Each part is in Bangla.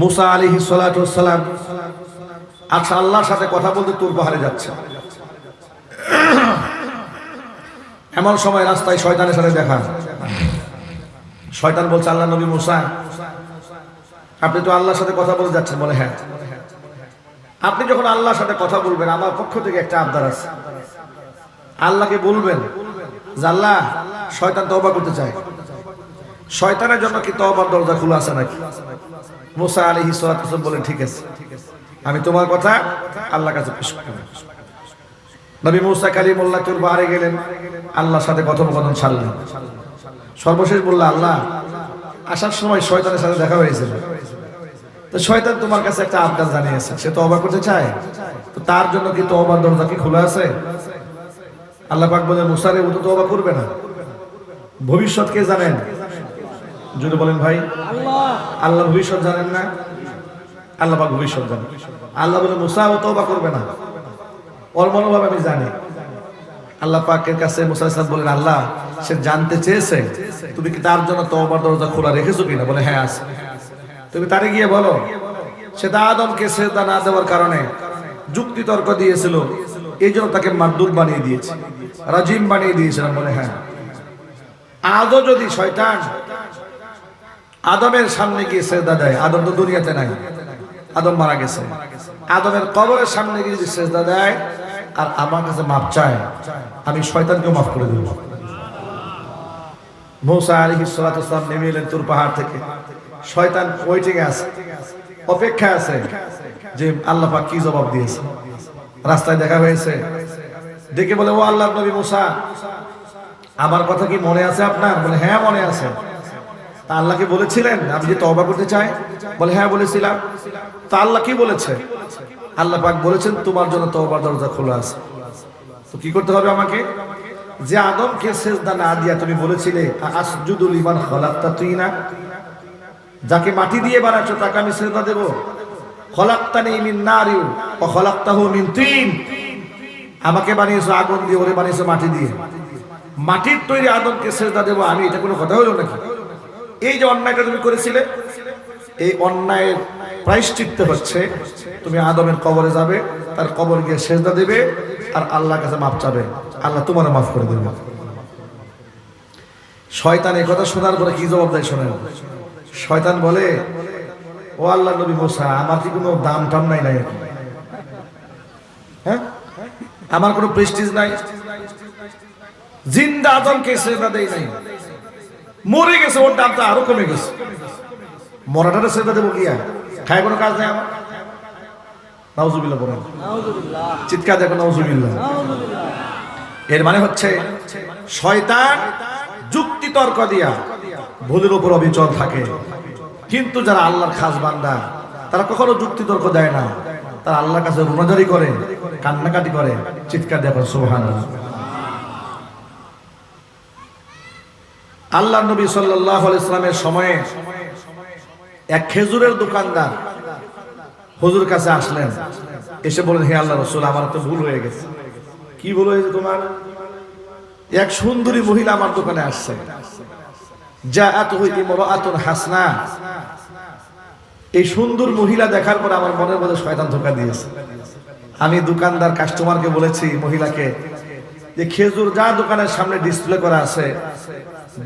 মুসা আলাইহিস সালাতু ওয়াস সালাম আচ্ছা আল্লাহর সাথে কথা বলতে তুর পাহাড়ে যাচ্ছে। এমন সময় রাস্তায় শয়তানের সাথে দেখা। শয়তান বলছে, আল্লাহ নবী মুসা, আপনি তো আল্লাহর সাথে কথা বলতে যাচ্ছেন। বলে, হ্যাঁ। আপনি যখন আল্লাহর সাথে কথা বলবেন, আমার পক্ষ থেকে একটা আবদার আছে। আল্লাহকে বলবেন যে আল্লাহ, শয়তান তওবা করতে চায়, শয়তানের জন্য কি তওবার দরজা খোলা আছে নাকি? মুসা আলাইহিস সালাতু ওয়াস সালাম বলেন, ঠিক আছে, আমি তোমার কথা আল্লাহর কাছে পেশ করব। নবী মুসা কালিমুল্লাহ তুর পাহাড়ে গেলেন, আল্লাহর সাথে কথোপকথন ছাড়লেন। সর্বশেষ বলল, আল্লাহ, আসার সময় শয়তানের সাথে দেখা হয়েছিল, তো শয়তান তোমার কাছে একটা আবদার জানিয়েছে, সে তওবা করতে চায়, তো তার জন্য কি তওবার দরজা কি খোলা আছে? আল্লাহ পাক বলেন, মুসা রে, ও তো তওবা করবে না, ভবিষ্যৎ কে জানেন? যদি বলেন ভাই, আল্লাহ ভবিষ্যৎ জানেন না? আল্লাহ পাক ভবিষ্যৎ জানেন। আল্লাহ বলে, মুসা ও তওবা করবে না, ওর মনোভাব আমি জানি। আল্লাহ পাকের কাছে মুসা আলাইহিস সালাম বলেন, আল্লাহ, সে জানতে চেয়েছে তুমি কি তার জন্য তওবার দরজা খোলা রেখেছো কিনা? বলে, হ্যাঁ আছে। তুমি তারে গিয়ে বলো, সে আদমকে সিজদা না দেওয়ার কারণে যুক্তি তর্ক দিয়েছিল, এই জন্য তাকে মারদুদ বানিয়ে দিয়েছে, রাজিম বানিয়ে দিয়েছিলাম। বলে, হ্যাঁ। আদও যদি শয়তান আদমের সামনে গিয়ে সিজদা দেয়, আদম তো দুনিয়াতে নাই, আদম মারা গেছে, আদমের কবরের সামনে গিয়ে যদি সিজদা দেয় আর আমার কাছে মাপ চায়, আমি শয়তানকেও মাফ করে দেব। মুসা আলাইহিস সালাতু ওয়াস সালাম নেমে এলেন তুর পাহাড় থেকে। শয়তান ওয়েটিং এ আছে, অপেক্ষায় আছে যে আল্লাহ পাক কি জবাব দিয়েছে। রাস্তায় দেখা হয়েছে, দেখে বলে, ও আল্লাহর নবী মুসা, আমার কথা কি মনে আছে আপনার? বলে, হ্যাঁ মনে আছে। তা আল্লাহকে বলেছিলেন আমি যে তওবা করতে চাই? বলে, হ্যাঁ বলেছিলাম। তা আল্লাহ কি বলেছে? আল্লাহ পাক বলেছেন তোমার জন্য তওবার দরজা খোলা আছে। তো কি করতে হবে আমাকে? যে আদমকে সিজদা না দিয়া তুমি বলেছিলে আসজুদু লিমান খালাকতা তিনা, যাকে মাটি দিয়ে বানাচ্ছো তাকে আমি সিজদা দেব। খলাকতানি মিন নারি ওয়া খলাকতাহু মিন তিন, আমাকে বানিয়েছো আগুন দিয়ে, ওরে বানিয়েছো মাটি দিয়ে। মাটির তৈরি আদমকে সিজদা দেব আমি, এটা কোনো কথা হলো নাকি? এই যে অন্যায়টা তুমি করেছিলে, এই অন্যায়ের প্রায়শ্চিত্ত হচ্ছে তুমি আদমের কবরে যাবে, তার কবর গিয়ে সিজদা দেবে আর আল্লাহর কাছে মাপ চাবে, আল্লাহ তোমার মাফ করে দেবে। শয়তান এই কথা শোনার পরে কি জবাব দেয় শোনেন। শয়তান বলে, ও আল্লাহর নবী মুসা, আমার কি কোনো দাম টাম নাই? হ্যাঁ, আমার কোনো প্রেস্টিজ নাই, জিন্দা আদমকে সিজদা দেই নাই, মরে গেছে ওর দামটা আরো কমে গেছে, মরাটারে সিজদা দেবো গিয়া? খায় কোনো কাজ নাই আমার। নাউজুবিল্লাহ বলেন, চিৎকার দেখো নাউজুবিল্লাহ। এর মানে হচ্ছে শয়তান যুক্তি তর্ক দিয়া ভুলের উপর অবিচল থাকে, কিন্তু যারা আল্লাহর খাস বান্দা তারা কখনো যুক্তি তর্ক দেয় না, তারা আল্লাহর কাছে রুনাজারি করে, কান্নাকাটি করে, চিৎকার দেয় সুবহানাল্লাহ। আল্লাহর নবী সাল্লাল্লাহু আলাইহি ওয়াসাল্লামের সময়ে এক খেজুরের দোকানদার হুজুর কাছে আসলেন, এসে বলেন, হে আল্লাহর রাসূল, আমার তো ভুল হয়ে গেছে। কি ভুল হয়েছে তোমার? এক সুন্দরী মহিলা আমার দোকানে আসছে, জাআতুহু ইমরাআতুন হাসনা। এই সুন্দর মহিলা দেখার পর আমার মনের মধ্যে শয়তান ধোঁকা দিয়েছে। আমি দোকানদার কাস্টমারকে বলেছি, মহিলাকে, যে খেজুর যা দোকানের সামনে ডিসপ্লে করা আছে,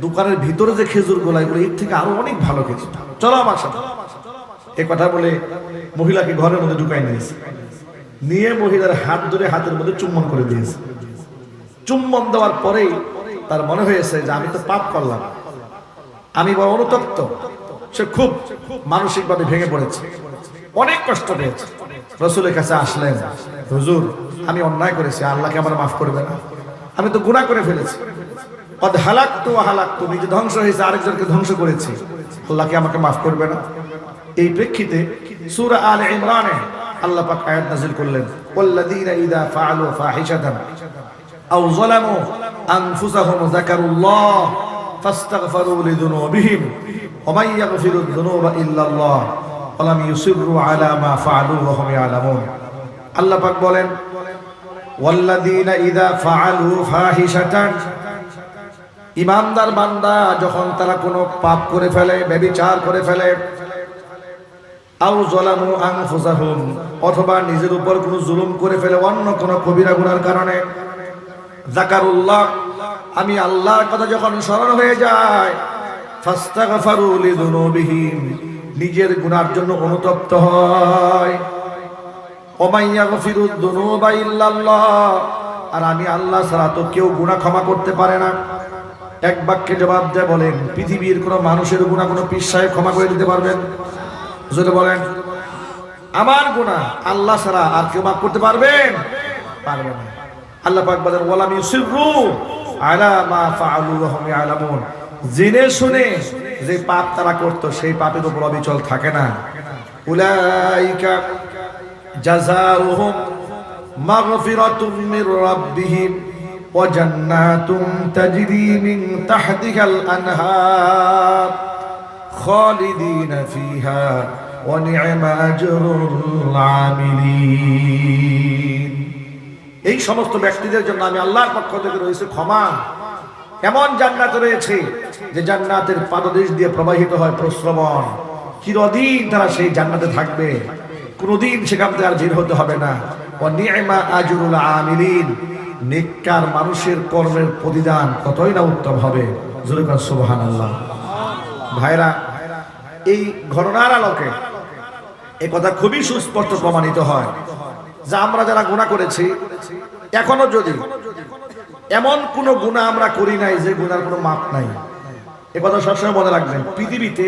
দোকানের ভিতরে যে খেজুর গুলো, এগুলো এর থেকে আরো অনেক ভালো খেজুর, চলো আমার সাথে। এই কথা বলে মহিলাকে ঘরের মধ্যে ঢুকাই নিয়েছে, নিয়ে মহিলার হাত ধরে হাতের মধ্যে চুম্বন করে দিয়েছে। চুম্বন দেওয়ার পরেই তার মনে হয়েছে যে আমি তো পাপ করলাম, আমি বড় অনুতপ্ত। সে খুব মানসিকভাবে ভেঙে পড়েছে, অনেক কষ্ট পেয়েছে। রাসূলের কাছে আসলেন, হুজুর, আমি অন্যায় করেছি, আল্লাহকে আমার মাফ করবে না? আমি তো গুনাহ করে ফেলেছি, কদ হালাকতু ওয়া হালাকতু, নিজে ধ্বংস হয়েছে, আরেকজনকে ধ্বংস করেছি, আল্লাহকে আমাকে মাফ করবে না? এই প্রেক্ষিতে সূরা আলে ইমরানে আল্লাহ পাক আয়াত নাযিল করলেন, ওয়াল্লাযীনা ইযা ফাআলু ফাহিশাতান আও যালামু আনফুসাহুম যাকারুল্লাহ ফাস্তাগফিরু লিযুনুবিহিম ওয়া মান ইয়াগফিরুয যুনুবা ইল্লাল্লাহ ওয়া লাম ইউসিররু আলা মা ফাআলু ওয়া হুম ইয়ালামুন। আল্লাহ পাক বলেন, ওয়াল্লাযীনা ইযা ফাআলু ফাহিশাতান, ইমানদার বান্দা যখন তারা কোনো পাপ করে ফেলে, ব্যভিচার করে ফেলে, আও যালামু আনফুসাহুম, অথবা নিজের উপর কোনো জুলুম করে ফেলে অন্য কোনো কবিরা গুনার কারণে, যাকারুল্লাহ, আমি আল্লাহর কথা যখন স্মরণ হয়ে যায়, ফাস্তাগফারু লিযুনুবিহিম, নিজের গুনার জন্য অনুতপ্ত হয়। ওয়া ইয়াগফিরুদ যুনুবা ইল্লাল্লাহ, আর আমি আল্লাহ ছাড়া তো কেউ গুনাহ ক্ষমা করতে পারে না। এক বাক্যে জবাব দেয়, বলেন পৃথিবীর কোনো মানুষের গুনাহ কোনো পীর সাহেব ক্ষমা করে দিতে পারবেন? যদি বলেন আমার গুনাহ আল্লাহ ছাড়া আর কেউ মাফ করতে পারবেন? পারবে না। আল্লাহ পাক বলেন ওয়ালাম ইউসিররু আলা মা ফাআলু ওয়া হুম ইয়ালামুন, জেনে শুনে যে পাপ তারা করত সেই পাপের উপর অবিচল থাকে না। উলাইকা জাযাউহুম মাগফিরাতুম মির রাব্বিহিম ওয়া জান্নাতুন তাজরি মিন তাহতিহাল আনহার খালিদিনা ফিহা ওয়া নি'মা আজরুল আমিলিন। এই সমস্ত ব্যক্তিদের জন্য আমি আল্লাহর পক্ষ থেকে রয়েছে ক্ষমা। এমন জান্নাত রয়েছে যে জান্নাতের পাদদেশ দিয়ে প্রবাহিত হয় প্রস্রবণ, চিরদিন তারা সেই জান্নাতে থাকবে, কোনদিন সেখান থেকে আর বের হতে হবে না। ওয়া নি'মা আজরুল আমিলিন, নেককার মানুষের কর্মের প্রতিদান কতই না উত্তম হবে। জোরে বলেন সুবহানাল্লাহ। ভাইরা, এই ঘটনার আলোকে এই কথা খুবই সুস্পষ্ট প্রমাণিত হয় যে আমরা যারা গুনাহ করেছি, এখনো যদি এমন কোন গুনাহ আমরা করি নাই যে গুনার কোনো মাপ নাই, এ কথা সবসময় মনে রাখবেন। পৃথিবীতে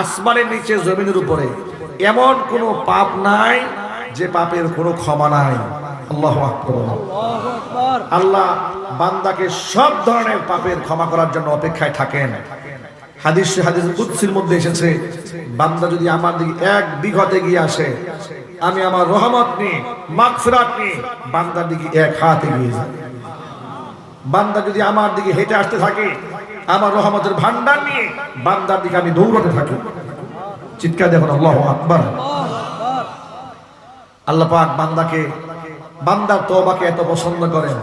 আসমানের নিচে জমিনের উপরে এমন কোনো পাপ নাই যে পাপের কোনো ক্ষমা নাই। আল্লাহু আকবার। আল্লাহ বান্দাকে সব ধরনের পাপের ক্ষমা করার জন্য অপেক্ষায় থাকেন। হাদিস কুদসির মধ্যে এসেছে, বান্দা যদি আমার দিকে এক বিঘতে গিয়ে আসে, আমি আমার রহমত নিয়ে মাগফিরাত নিয়ে বান্দার দিকে এক হাতে গিয়ে যাই। বান্দা যদি আমার দিকে হেঁটে আসতে থাকে, আমার রহমতের ভান্ডার নিয়ে বান্দার দিকে আমি দৌড়াতে থাকি। চিৎকার দেখুন আল্লাহু আকবার। আল্লাহ পাক বান্দার তওবাকে এত পছন্দ করেন।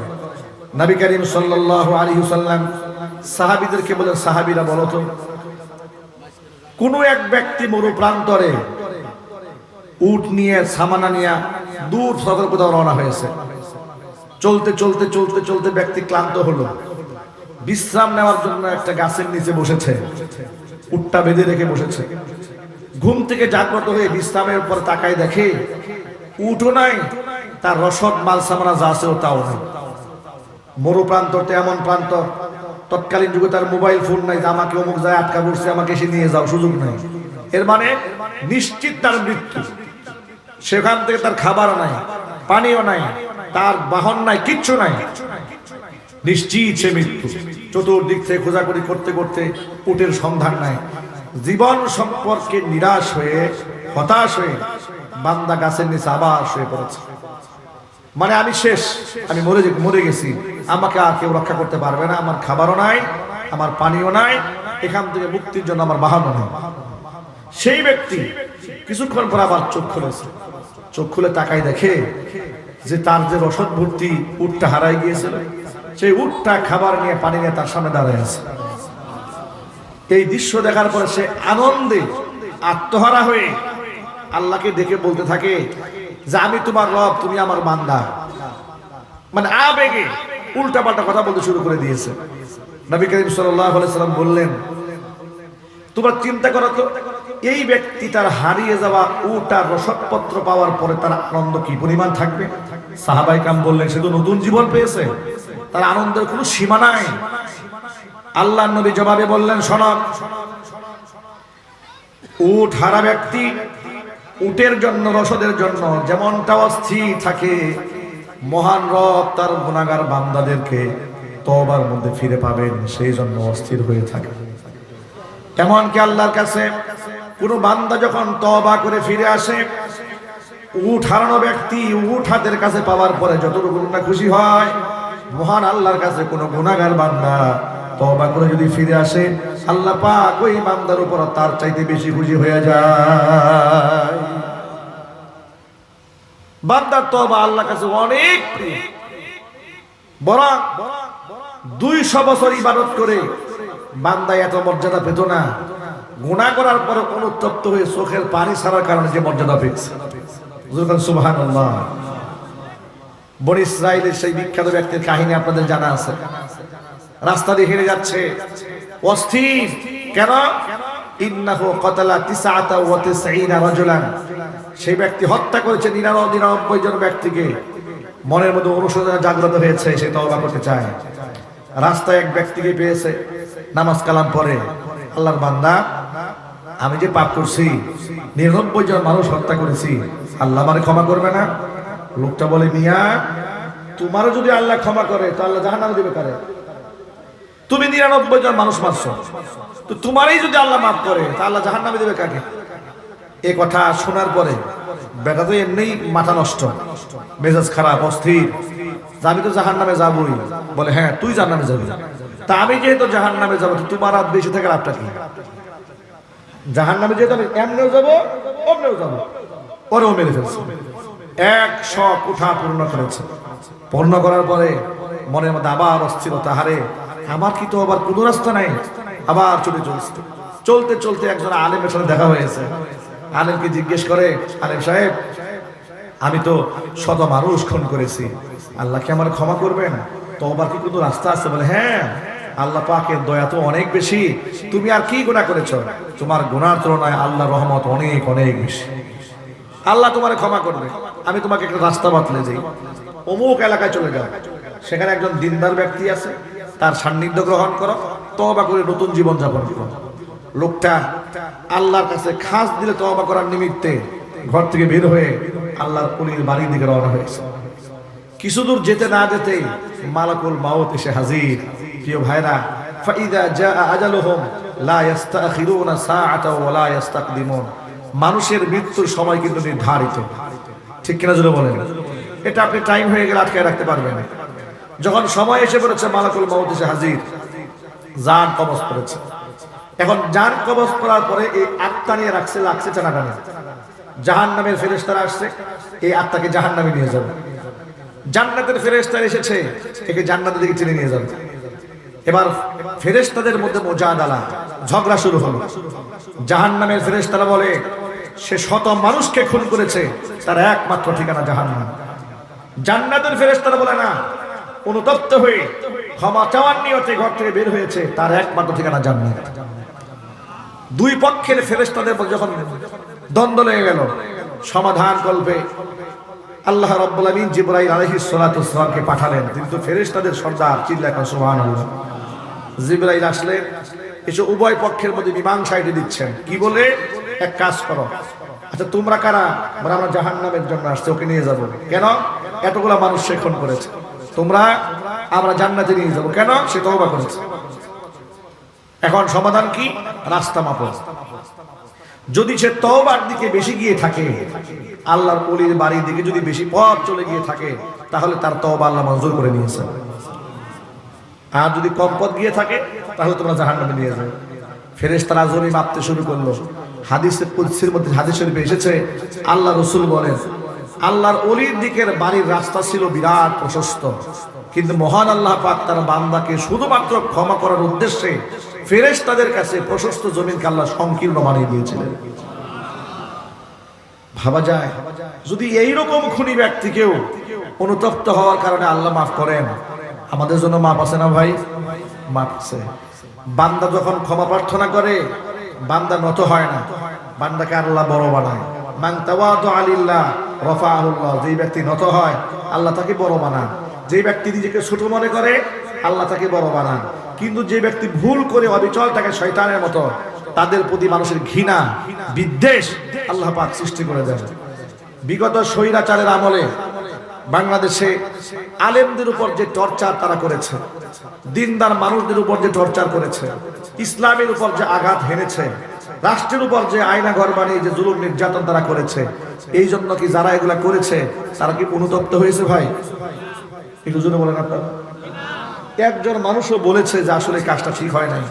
নবী করিম সাল্লাল্লাহু আলাইহি ওয়াসাল্লাম সাহাবীদেরকে বলেন, সাহাবীরা বলো তো, কোন এক ব্যক্তি মরু প্রান্তরে উট নিয়ে সামানা নিয়ে দূর সফর কোথাও রওনা হয়েছে। চলতে চলতে চলতে চলতে ব্যক্তি ক্লান্ত হলো, বিশ্রাম নেওয়ার জন্য একটা গাছের নিচে বসেছে, উটটা বেঁধে রেখে বসেছে। ঘুম থেকে জাগ্রত হয়ে বিশ্রামের পর তাকায় দেখে উটও নাই, তার রসদ মাল সামানা যা আছে তাও নাই। মরু প্রান্তরটা এমন প্রান্তর, তৎকালীন যুগে তার মোবাইল ফোন নাই যে আমাকে অমুক যায় আটকা পড়ছে, আমাকে এসে নিয়ে যাও, সুযোগ নাই। এর মানে নিশ্চিত তার মৃত্যু। সেখান থেকে তার খাবার নাই, পানিও নাই, তার বাহন নাই, কিচ্ছু নাই, নিশ্চিত সে মৃত্যু। চতুর্দিক থেকে খোঁজাখুঁজি করতে করতে উটের সন্ধান নাই। জীবন সম্পর্কে নিরাশ হয়ে হতাশ হয়ে বান্দা গাছের নিচে আবার শুয়ে পড়েছে। মানে আমি শেষ, আমি মরে গেছি, আমাকে আর কেউ রক্ষা করতে পারবে না, আমার খাবারও নাই, আমার পানিও নাই, এখান থেকে মুক্তির জন্য আমার বাহনও নেই। সেই ব্যক্তি কিছুক্ষণ পর আবার চোখ খুলেছে। চোখ খুলে তাকাই দেখে যে তার যে রসদ ভর্তি উটটা হারাই গিয়েছিল, সেই উটটা খাবার নিয়ে পানি নিয়ে তার সামনে দাঁড়ায় আছে। এই দৃশ্য দেখার পরে সে আনন্দে আত্মহারা হয়ে আল্লাহকে ডেকে বলতে থাকে যে আমি তোমার রব, তুমি আমার বান্দা। মানে আবেগে উল্টা পাল্টা কথা বলতে শুরু করে দিয়েছে। নবী করিম সাল্লাল্লাহু আলাইহি সাল্লাম বললেন, তোমরা চিন্তা করো তো, এই ব্যক্তি তার হারিয়ে যাওয়া উট আর রসদপত্র পাওয়ার পরে তার আনন্দ কি পরিমাণ থাকবে। সাহাবায়ে কেরাম বললেন, সে তো নতুন জীবন পেয়েছে, তার আনন্দের কোনো সীমা নাই। আল্লাহর নবী জবাবে বললেন, শোনো, উট হারা ব্যক্তি উটের জন্য রসদের জন্য যেমনটা অস্থির থাকে, মহান রব তার গুনাহগার বান্দাদেরকে তওবার মধ্যে ফিরে পাবেন সেই জন্য অস্থির হয়ে থাকে। এমনকি আল্লাহর কাছে কোন বান্দা যখন তওবা করে ফিরে আসে, উট হারানো ব্যক্তি উট হাতের কাছে পাওয়ার পরে যতটুকু না খুশি হয়, মহান আল্লাহর কাছে কোন গুনাহগার বান্দা তওবা করে যদি ফিরে আসে, আল্লাহ পাক ওই বান্দার উপর তার চাইতে বেশি খুশি হয়ে যায়। বান্দার তওবা আল্লাহর কাছে অনেক প্রিয়। বরং 200 বছর ইবাদত করে বান্দা এত মর্যাদা পেত না গুনাহ করার পরে অনুতপ্ত হয়ে চোখের পানি ছাড়ার কারণে যে মর্যাদা পেয়েছে। সুবহানাল্লাহ। বনী ইসরাইলের সেই বিখ্যাত ব্যক্তির কাহিনী আপনাদের জানা আছে। রাস্তা দিয়ে হেঁটে যাচ্ছে, অস্থির। কেন? ইন্নাহু ক্বাতালা 99 রাজুলান। সেই ব্যক্তি হত্যা করেছে 99 জন ব্যক্তিকে। মনের মধ্যে অনুশোচনা জাগ্রত হয়েছে, সে তওবা করতে চায়। রাস্তায় এক ব্যক্তিকে পেয়েছে, নামাজ কালাম পড়ে, আল্লাহর বান্দা, আমি যে পাপ করছি, 99 জন মানুষ হত্যা করেছি, আল্লাহ আমারে ক্ষমা করবে না? লোকটা বলে, মিয়া, তোমারও যদি আল্লাহ ক্ষমা করে তো আল্লাহ জাহান্নামে দিবে কারে? তুমি 99 জন মানুষ মারছো, তো তোমারই যদি আল্লাহ মাফ করে তা আল্লাহ জাহান্নামে দিবে কাকে? এই কথা শোনার পরে বেটা তো এমনিই মাথা নষ্ট, মেজাজ খারাপ, অস্থির। আমি তো জাহান্নামে যাবই। বলে, হ্যাঁ তুই জাহান্নামে যাবি, তা আমি যেহেতু জাহান্নামে যাবো, তোমার আর বেশি থেকে লাভটা কি? জাহান্নামে যেহেতু আমি এমনেও যাবো, অমনেও যাবো। পরেও মেরে ফেলছে, 100 কোঠা পূর্ণ করেছে। পূর্ণ করার পরে মনের মধ্যে আবার অস্থিরতা, হারে আমার কি তো আবার কোনো রাস্তা নাই? আবার চলতে চলতে একজন আলেমের সাথে দেখা হয়েছে। আলেমকে জিজ্ঞেস করে, আলেম সাহেব, আমি তো শত মানুষ খুন করেছি, আল্লাহ কি আমার ক্ষমা করবেন? তওবার কি কোনো রাস্তা আছে? বলে, হ্যাঁ, আল্লাহ পাকের দয়া তো অনেক বেশি। তুমি আর কি গুনাহ করেছো? তোমার গুনার তুলনায় আল্লাহর রহমত অনেক অনেক বেশি। আল্লাহ তোমারে ক্ষমা করবে। আমি তোমাকে একটা রাস্তা বাতলে দিই, অমুক এলাকায় চলে যাও, সেখানে একজন দিনদার ব্যক্তি আছে, তার সান্নিধ্য গ্রহণ করো, তওবা করে নতুন জীবন যাপন করো। লোকটা আল্লাহর কাছে খাস দিলে তওবা করার নিমিত্তে ঘর থেকে বের হয়ে আল্লাহর ওলির বাড়ির দিকে রওনা হয়েছে। কিছু দূর যেতে না যেতেই মালাকুল মাউত এসে হাজির। প্রিয় ভাইরা, ফাইদা জাআ আজালুহুম লা ইস্তাখিরুনা সাআতা ওয়া লা ইস্তাকদিমুন। মানুষের মৃত্যুর সময় কিন্তু নির্ধারিত, ঠিক কিনা জোরে বলেন? এটা আপনি টাইম হয়ে গেলে আটকে রাখতে পারবেন না। যখন সময় এসে পড়েছে, মালাকুল মাউত এসে হাজির, জান কবজ করেছে। এখন জান কবজ করার পরে এই আত্মা নিয়ে লাগছে টানাটানি। জাহান্নামের ফেরেশতারা আসছে, এই আত্মাকে জাহান্নামে নিয়ে যাবে। জান্নাতের ফেরেশতারা এসেছে, একে জান্নাতের দিকে টেনে নিয়ে যাবে। এবার ফেরেশতাদের মধ্যে মুজাদালা, ঝগড়া শুরু হলো। জাহান্নামের ফেরেশতারা বলে, সে শত মানুষকে খুন করেছে, তার একমাত্র ঠিকানা জাহান্নাম। জান্নাতের ফেরেশতারা বলে, না, অনুতপ্ত হয়ে ক্ষমা চাওয়ার নিয়তে ঘর থেকে বের হয়েছে, তার একমাত্র ঠিকানা জান্নাত। দুই পক্ষের ফেরেশতাদের যখন দ্বন্দ্ব লেগে গেল, সমাধান কল্পে আল্লাহ রাব্বুল আমিন জিবরাইল আলাইহিস সালাতু ওয়াস সালামকে পাঠালেন। কিন্তু ফেরেশতাদের সর্দার, চিল্লায় কোন সুবহানাল্লাহ। জিবরাইল আসলেন, এসে উভয় পক্ষের মধ্যে মীমাংসা এনে দিচ্ছেন। কি বলে? এক কাজ করো, আচ্ছা তোমরা কারা? বলে, আমরা জাহান্নামের জন্য আসছে, ওকে নিয়ে যাব। কেন? এতগুলা মানুষ সে খুন করেছে। তোমরা, আমরা জান্নাতে নিয়ে যাব। কেন? সে তওবা করেছে। এখন সমাধান কি? রাস্তা মাপো। যদি সে তওবার দিকে বেশি গিয়ে থাকে, আল্লাহর ওলির বাড়ির দিকে যদি বেশি পথ চলে গিয়ে থাকে, তাহলে তার তওবা আল্লাহ মঞ্জুর করে নিয়েছে। আর যদি কম পথ গিয়ে থাকে, তাহলে তোমরা জাহান্নামে নিয়ে যাও। ফেরেশতারা জমি মাপতে শুরু করলো। হাদিসে কুদসির মধ্যে, হাদিস শরীফে এসেছে, আল্লাহ রাসূল বলেন, আল্লাহর ওলির দিকের বাড়ির রাস্তা ছিল বিরাট প্রশস্ত, কিন্তু মহান আল্লাহ পাক তার বান্দাকে শুধুমাত্র ক্ষমা করার উদ্দেশ্যে ফেরেশতাদের কাছে প্রশস্ত জমিনকে আল্লাহ সংকীর্ণ বানিয়ে দিয়েছিলেন। ভাবা যায়, যদি এইরকম খুনি ব্যক্তিকেও অনুতপ্ত হওয়ার কারণে আল্লাহ মাফ করেন, আমাদের জন্য মাফ আছে না ভাই? মাফ আছে। বান্দা যখন ক্ষমা প্রার্থনা করে, বান্দা নত হয় না, বান্দাকে আল্লাহ বড় বানায়। মান তাওয়াদা লিল্লাহ রাফাআহুল্লাহ। যেই ব্যক্তি নত হয়, আল্লাহ তাকে বড় বানান। যে ব্যক্তি নিজেকে ছোট মনে করে, আল্লাহ তাকে বড় বানান। কিন্তু যে ব্যক্তি ভুল করে অবিচল থাকে শয়তানের মতো, তাদের প্রতি মানুষের ঘৃণা, বিদ্বেষ আল্লাহ পাক সৃষ্টি করে দেন। বিগত স্বৈরাচারের আমলে বাংলাদেশে আলেমদের উপর যে টর্চার তারা করেছে, দিনদার মানুষদের উপর যে টর্চার করেছে, ইসলামের উপর যে আঘাত হেনেছে, রাষ্ট্রের উপর যে আয়না ঘর বানিয়ে যে জুলুম নির্যাতন তারা করেছে, এই জন্য কি যারা এগুলা করেছে তারা কি অনুতপ্ত হয়েছে ভাই? একটু জোরে বলেন আপনারা। একজন মানুষও বলেছে যে আসলে কাজটা ঠিক হয় নাই,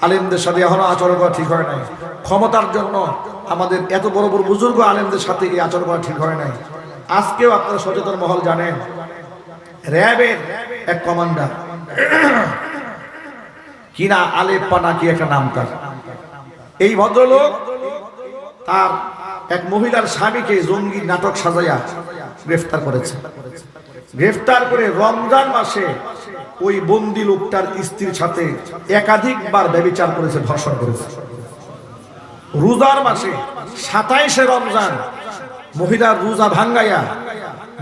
আলেমদের সাথে এখনো আচরণ করা ঠিক হয় নাই, ক্ষমতার জন্য আমাদের এত বড় বড় বুজুর্গ আলেমদের সাথে এই আচরণ করা ঠিক হয় নাই। আজকেও আপনারা সচেতন মহল জানেন, র্যাবের এক কমান্ডার কিনা আলেপ্পা নাকি একটা নাম, তার এই ভদ্রলোক তার এক মহিলার স্বামীকে জঙ্গি নাটক সাজাইয়া গ্রেফতার করেছে। গ্রেফতার করে রমজান মাসে ওই বন্দী লোকটার স্ত্রীর সাথে একাধিকবার ব্যভিচার করেছে, ধর্ষণ করেছে। রোজার মাসে 27শে রমজান মহিলার রোজা ভাঙ্গাইয়া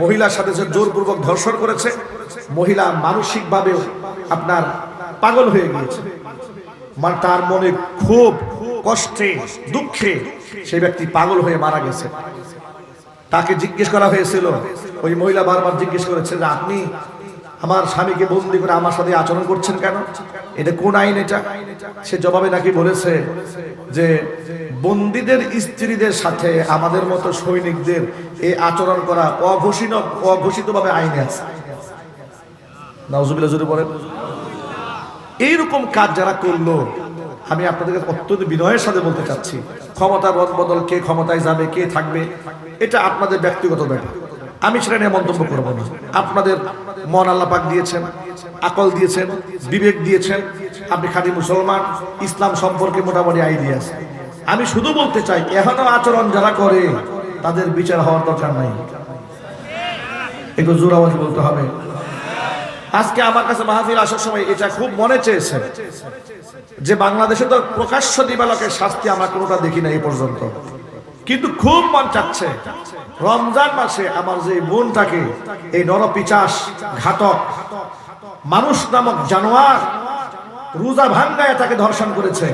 মহিলার সাথে যে জোরপূর্বক ধর্ষণ করেছে, মহিলা মানসিকভাবে আপনার পাগল হয়ে গিয়েছে। মানে তার মনে খুব কষ্টে দুঃখে সেই ব্যক্তি পাগল হয়ে মারা গেছে। তাকে জিজ্ঞেস করা হয়েছিল, ওই মহিলা বারবার জিজ্ঞেস করেছে যে আপনি আমার স্বামীকে বন্দী করে আমার সাথে আচরণ করছেন কেন, এটা কোন আইন এটা? সে জবাবে নাকি বলেছে যে বন্দীদের স্ত্রীদের সাথে আমাদের মতো সৈনিকদের এই আচরণ করা অঘোষিতভাবে আইনে আছে। নাউজুবিল্লাহ জোরে বলেন। এইরকম কাজ যারা করলো, আমি আপনাদেরকে অত্যন্ত বিনয়ের সাথে বলতে চাচ্ছি, ক্ষমতার বদল কে ক্ষমতায় যাবে কে থাকবে এটা আপনাদের ব্যক্তিগত ব্যাপার, আমি সেটা নিয়ে মন্তব্য করবো না। আপনাদের মন আল্লাহ পাক দিয়েছেন, আকল দিয়েছেন, বিবেক দিয়েছেন, আপনি খাঁটি মুসলমান, ইসলাম সম্পর্কে মোটামুটি আইডিয়া আছে। আমি শুধু বলতে চাই এখনো আচরণ যারা করে তাদের বিচার হওয়ার দরকার নাই, একটু জোর আওয়াজ বলতে হবে। আজকে আমার কাছে মাহফিল আসার সময় এটা খুব মনে চেয়েছে যে বাংলাদেশে তো প্রকাশ্য দিবালকের শাস্তি আমরা কোনোটা দেখি না এই পর্যন্ত, কিন্তু খুব মন চাচ্ছে রমজান মাসে আমার যে বোনটাকে এই নরপিচাস ঘাতক মানুষ নামক জানোয়ার রোজা ভাঙ্গায় তাকে ধর্ষণ করেছে,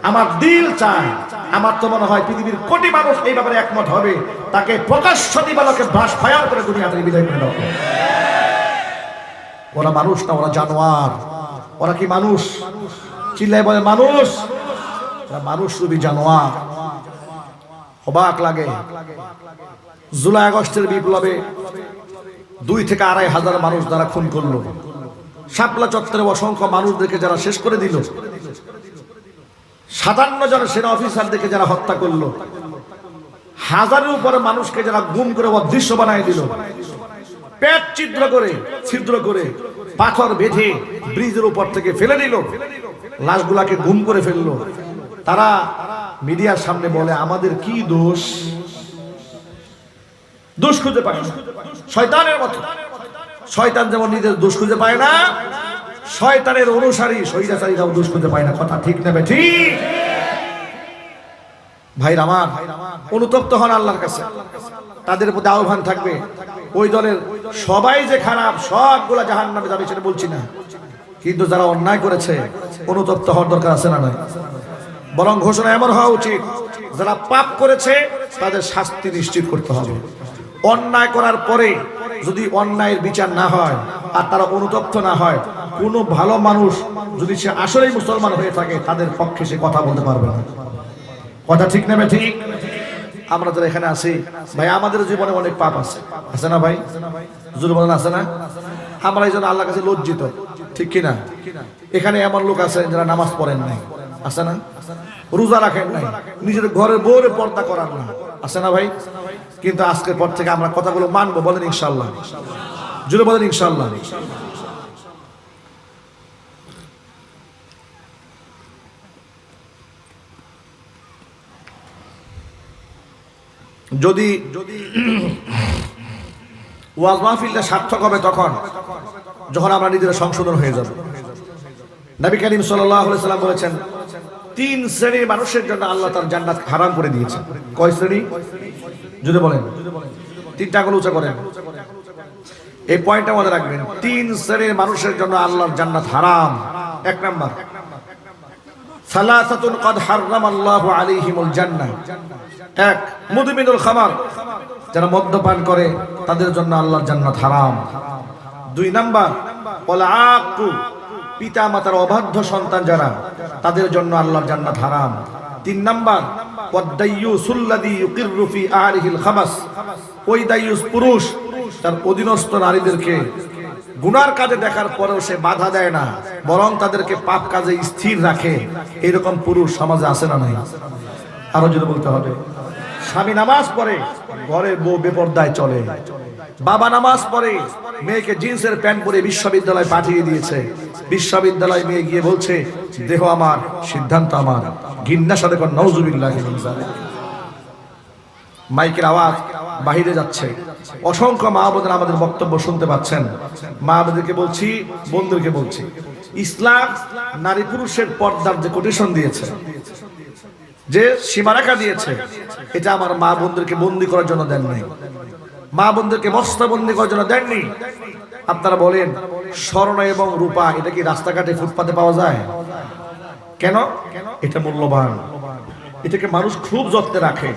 আমার দিল চায়, আমার তো মনে হয় পৃথিবীর কোটি মানুষ এই ব্যাপারে একমত হবে, তাকে প্রকাশ্য দিবালকে বাস ফায়ার করে দুনিয়া থেকে বিদায় করে দাও। ওরা মানুষ না, ওরা জানোয়ার। ওরা কি মানুষ? চিল্লাই বলে মানুষ, মানুষ রূপী জানোয়ার। অবাক লাগে, জুলাই আগস্টের বিপ্লবে 2 থেকে 2.5 হাজার মানুষ যারা খুন করলো, শাপলা চত্বরে অসংখ্য মানুষদেরকে যারা শেষ করে দিল, 57 জন সেনা অফিসারদেরকে যারা হত্যা করলো, হাজারের উপরে মানুষকে যারা গুম করে অদৃশ্য বানায় দিল, পেট ছিদ্র করে পাথর বেঁধে ব্রিজের উপর থেকে ফেলে দিল, লাশগুলাকে গুম করে ফেললো। তারা মিডিয়ার সামনে বলে আমাদের কি দোষ? দোষ খুঁজে পায় না, শয়তানের মতো। শয়তান যেমন নিজের দোষ খুঁজে পায় না, শয়তানের অনুসারী স্বৈরাচারীরাও দোষ খুঁজে পায় না। কথা ঠিক নেবে ঠিক? ভাইরা আমার, অনুতপ্ত হন আল্লাহর কাছে, তাদের প্রতি আহ্বান থাকবে। ওই দলের সবাই যে খারাপ, সবগুলা জাহান্নামে যাবে সেটা বলছি না, কিন্তু যারা অন্যায় করেছে অনুতপ্ত হওয়ার দরকার আছে না? নাই। বরং ঘোষণা এমন হওয়া উচিত, যারা পাপ করেছে তাদের শাস্তি নিশ্চিত করতে হবে। অন্যায় করার পরে যদি অন্যায়ের বিচার না হয় আর তারা অনুতপ্ত না হয়, কোনো ভালো মানুষ যদি সে আসলেই মুসলমান হয়ে থাকে তাদের পক্ষে সে কথা বলতে পারবে না। কথা ঠিক নেবে ঠিক? আমরা যারা এখানে আছি ভাই, আমাদের জীবনে অনেক পাপ আছে, আছে না ভাই? জুলুম আছে না? আমরা এই জন্য আল্লাহর কাছে লজ্জিত, ঠিক কিনা? এখানে এমন লোক আছে যারা নামাজ পড়েন নাই, আছে না? রোজা রাখেন নাই, নিজের ঘরের বউরে পর্দা করার না, আছে না ভাই? কিন্তু আজকের পর থেকে আমরা কথাগুলো মানবো, বলেন ইনশাআল্লাহ। জুড়ে বলেন ইনশাআল্লাহ। যদি ওয়াজ মাহফিলটা সার্থক হবে তখন যখন আমরা নিজেরা সংশোধন হয়ে যাব। নবী করিম সাল্লাল্লাহু আলাইহি সাল্লাম বলেছেন 3 শ্রেণীর মানুষের জন্য আল্লাহ তার জান্নাত হারাম করে দিয়েছেন। কয় শ্রেণী? যদি বলেন 3টা আঙ্গুল উঁচা করেন, এই পয়েন্টটা মনে রাখবেন। 3 শ্রেণীর মানুষের জন্য আল্লাহর জান্নাত হারাম। 1 নাম্বার, সালাসাতুন ক্বাদ হারামাল্লাহু আলাইহিমুল জান্নাহ। 1, মুদমিনুল খামার, যারা মদ্যপান করে তাদের জন্য আল্লাহর জান্নাত হারাম। 2 নাম্বার, ওয়াল আaqu, পিতা মাতার অবাধ্য সন্তান যারা, তাদের জন্য আল্লাহর জান্নাত হারাম। 3 নাম্বার, ওয়াদ-দাইয়ুসুল্লাযী ইউকিররু ফি আহলিহিল খাবাস, ওই দাইয়ুস পুরুষ তার অধীনস্থ নারীদেরকে গুনার কাজে দেখার পরেও সে বাধা দেয় না, বরং তাদেরকে পাপ কাজে স্থির রাখে। এরকম পুরুষ সমাজে আছে না নাই? আরো যদি বলতে হবে, স্বামী নামাজ পড়ে, ঘরে বউ বেপরদায় চলে। বাবা নামাজ পড়ে, মেয়েকে জিন্সের প্যান্ট পরে বিশ্ববিদ্যালয়ে পাঠিয়ে দিয়েছে। বিশ্ববিদ্যালয়ে মেয়ে গিয়ে বলছে দেহ আমার, সিদ্ধান্ত আমার। ঘৃণার সাথে কোন নাউজুবিল্লাহি মিন যালিক। মাইকের আওয়াজ বাহিরে যাচ্ছে, অসংখ্য মা বোনেরা আমাদের বক্তব্য শুনতে পাচ্ছেন। মা বোনদেরকে বলছি, বোনদেরকে বলছি, ইসলাম নারী পুরুষের পর্দার যে কোটেশন দিয়েছে, যে সীমারেখা দিয়েছে, এটা আমার মা বোনদেরকে বন্দি করার জন্য দেন নাই, মা বোনদেরকে বস্তাবন্দি করার জন্য দেননি। আপনারা বলেন স্বর্ণ এবং রূপা এটা কি রাস্তাঘাটে ফুটপাতে পাওয়া যায়? কেন? এটা মূল্যবান, এটাকে মানুষ খুব যত্নে রাখে,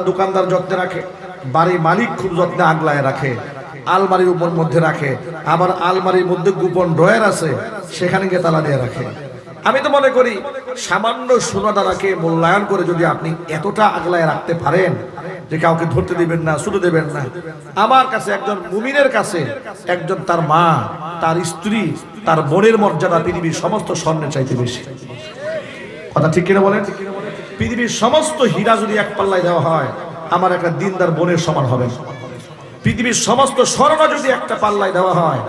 দোকানদার যত্নে রাখে, বাড়ির মালিক খুব যত্নে আগলায় রাখে, আলমারির উপর মধ্যে রাখে, আবার আলমারির মধ্যে গোপন ড্রয়ার আছে, সেখানে গিয়ে তালা দিয়ে রাখে। আমি তো মনে করি সামান্য সোনা দানাকে মূল্যায়ন করে যদি আপনি এতটা আগলায় রাখতে পারেন যে কাউকে ধরতে দিবেন না, ছুঁতে দেবেন না, আমার কাছে একজন মুমিনের কাছে একজন তার মা, তার স্ত্রী, তার বোনের মর্যাদা পৃথিবীর সমস্ত স্বর্ণের চাইতে বেশি। কথা ঠিক কিনা বলেন? পৃথিবীর সমস্ত হীরা যদি এক পাল্লায় দেওয়া হয়, আমার একটা দিনদার বোনের সমান হবে না। পৃথিবীর সমস্ত স্বর্ণ যদি একটা পাল্লায় দেওয়া হয়,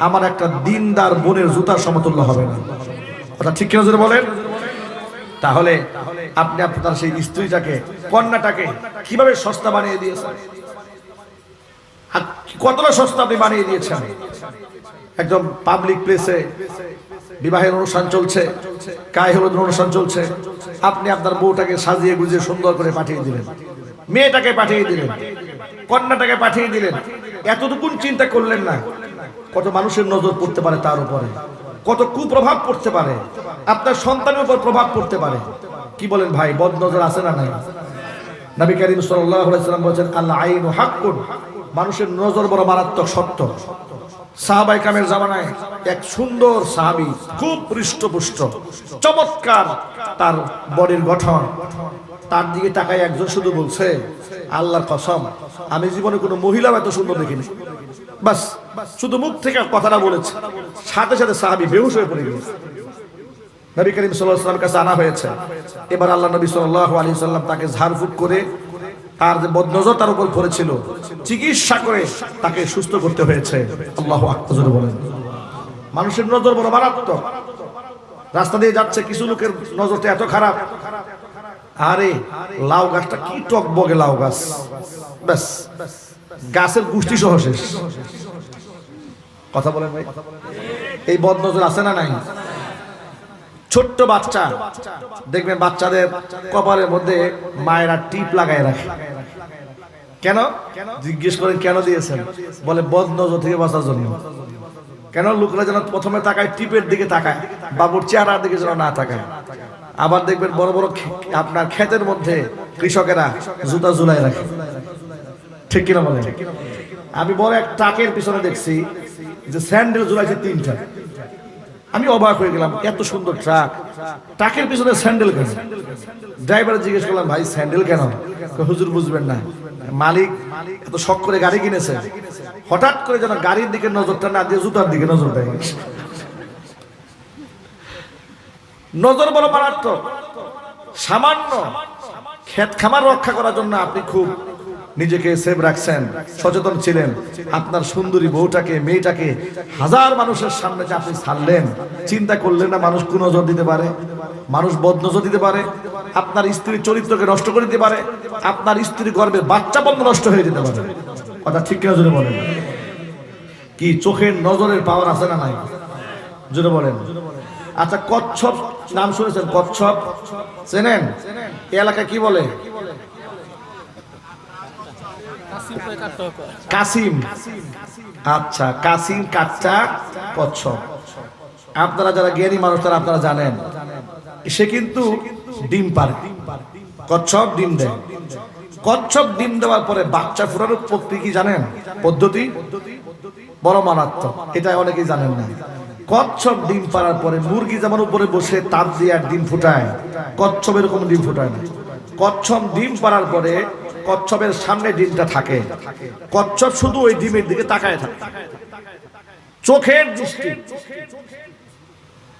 আমার একটা দিনদার বোনের জুতার সমতুল্য হবে না। কথা ঠিক কিনা যদি বলেন? তাহলে আপনি আপনার সেই স্ত্রীটাকে, কন্যাটাকে কিভাবে সস্তা বানিয়ে দিয়েছেন, কতটা সস্তা আপনি বানিয়ে দিয়েছেন। একদম পাবলিক প্লেসে বিবাহের অনুষ্ঠান চলছে, গায়ে হলুদ অনুষ্ঠান চলছে, আপনি আপনার বউটাকে সাজিয়ে গুজিয়ে সুন্দর করে পাঠিয়ে দিলেন, মেয়েটাকে পাঠিয়ে দিলেন, কন্যাটাকে পাঠিয়ে দিলেন, এতটুকুন চিন্তা করলেন না কত মানুষের নজর পড়তে পারে তার উপরে, কত কুপ্রভাব পড়তে পারে, আপনার সন্তানের উপর প্রভাব পড়তে পারে। কি বলেন ভাই, বদ নজর আছে না নাই? নবী করিম সাল্লাল্লাহু আলাইহি ওয়াসাল্লাম বলেছেন, আল আইনু হাক্কুন, মানুষের নজর বড় মারাত্মক সত্য। সাহাবায়ে কেরামের জামানায় এক সুন্দর সাহাবী, খুব হৃষ্টপুষ্ট, চমৎকার তার বডির গঠন, তার দিকে তাকায় একজন শুধু বলছে, আল্লাহর কসম আমি জীবনে কোনো মহিলা এত সুন্দর দেখিনি। বাস শুধু মুখ থেকে কথাটা বলেছে, সাথে সাথে সাহাবী বেহুশ হয়ে পড়ে গেছে। নবী করিম সাল্লাল্লাহু আলাইহি ওয়াসাল্লামের কাছে আনা হয়েছে। এবার আল্লাহ নবী সাল্লাল্লাহু আলাইহি ওয়াসাল্লাম তাকে ঝাড়ফুঁক করে, তার যে বদনজর তার উপর পড়েছিল, চিকিৎসা করে তাকে সুস্থ করতে হয়েছে। আল্লাহু আকবার বলেন। মানুষের নজর বড় মারাত্মক। রাস্তা দিয়ে যাচ্ছে, কিছু লোকের নজরটা এত খারাপ, আরে লাউ গাছটা কি টকবগে লাউ গাছ, ব্যাস গাছের গুষ্টি সহ শেষ। কথা বলেন ভাই, এই বদনজর আছে না নাই? ছোট্ট বাচ্চা দেখবেন, বাচ্চাদের কপালের মধ্যে মায়েরা টিপ লাগায় রাখে। কেন? জিজ্ঞেস করেন কেন দিয়েছেন? বলে বদনজর থেকে বাঁচার জন্য। কেন? লোকরা যেন প্রথমে তাকায় টিপের দিকে, তাকায় বাবুর চেহারার দিকে যেন না তাকায়। আবার দেখবেন বড় বড় আপনার ক্ষেতের মধ্যে কৃষকেরা জুতা ঝুলাই রাখে। ঠিক কিনা বলে? আমি বড় এক ট্রাকের পিছনে দেখছি যে স্যান্ডেল ঝুলাইছে 3টা। আমি অবাক হয়ে গেলাম, এত সুন্দর ট্রাক, ট্রাকের পিছনে স্যান্ডেল কেন? ড্রাইভার জিজ্ঞেস করলাম, ভাই স্যান্ডেল কেন? হুজুর বুঝবেন না, মালিক এত শখ করে গাড়ি কিনেছে, হঠাৎ করে যেন গাড়ির দিকে নজরটা না দিয়ে জুতার দিকে নজর দেয়। নজর বড় মারাত্মক। সামান্য ক্ষেত খামার রক্ষা করার জন্য আপনি খুব নিজেকে সেভ রাখছেন, সচেতন ছিলেন, আপনার সুন্দরী বউটাকে, মেয়েটাকে হাজার মানুষের সামনে যে আপনি ছাড়লেন, চিন্তা করলেন না মানুষ কোন নজর দিতে পারে, মানুষ বদ নজর দিতে পারে, আপনার স্ত্রীর চরিত্রকে নষ্ট করে দিতে পারে, আপনার স্ত্রী গর্ভে বাচ্চা বন্ধ নষ্ট হয়ে যেতে পারে। কথা ঠিক কিনা জোরে বলেন? কি চোখের নজরের পাওয়ার আছে না নাই? জোরে বলেন। আচ্ছা, কচ্ছপ নাম শুনেছেন? কচ্ছপ চেনেন? এই এলাকায় কি বলে? কাসিম। আচ্ছা, কাসিম, কাচ্চা, কচ্ছপ। আপনারা যারা জ্ঞানী মানুষ তারা আপনারা জানেন, সে কিন্তু ডিম পারে। কচ্ছপ ডিম দেয়। কচ্ছপ ডিম দেওয়ার পরে বাচ্চা ফুটানোর প্রক্রিয়া কি জানেন? পদ্ধতি বড় মারাত্মক, এটা অনেকেই জানেন না। কচ্ছপ ডিম পাড়ার পরে মুরগি যেমন উপরে বসে তাপ দিয়ে আর ডিম ফুটায়, কচ্ছপ এরকম ডিম ফুটায় না। কচ্ছপ ডিম পাড়ার পরে কচ্ছপের সামনে ডিমটা থাকে, কচ্ছপ শুধু ওই ডিমের দিকে তাকায় থাকে। চোখের দৃষ্টি,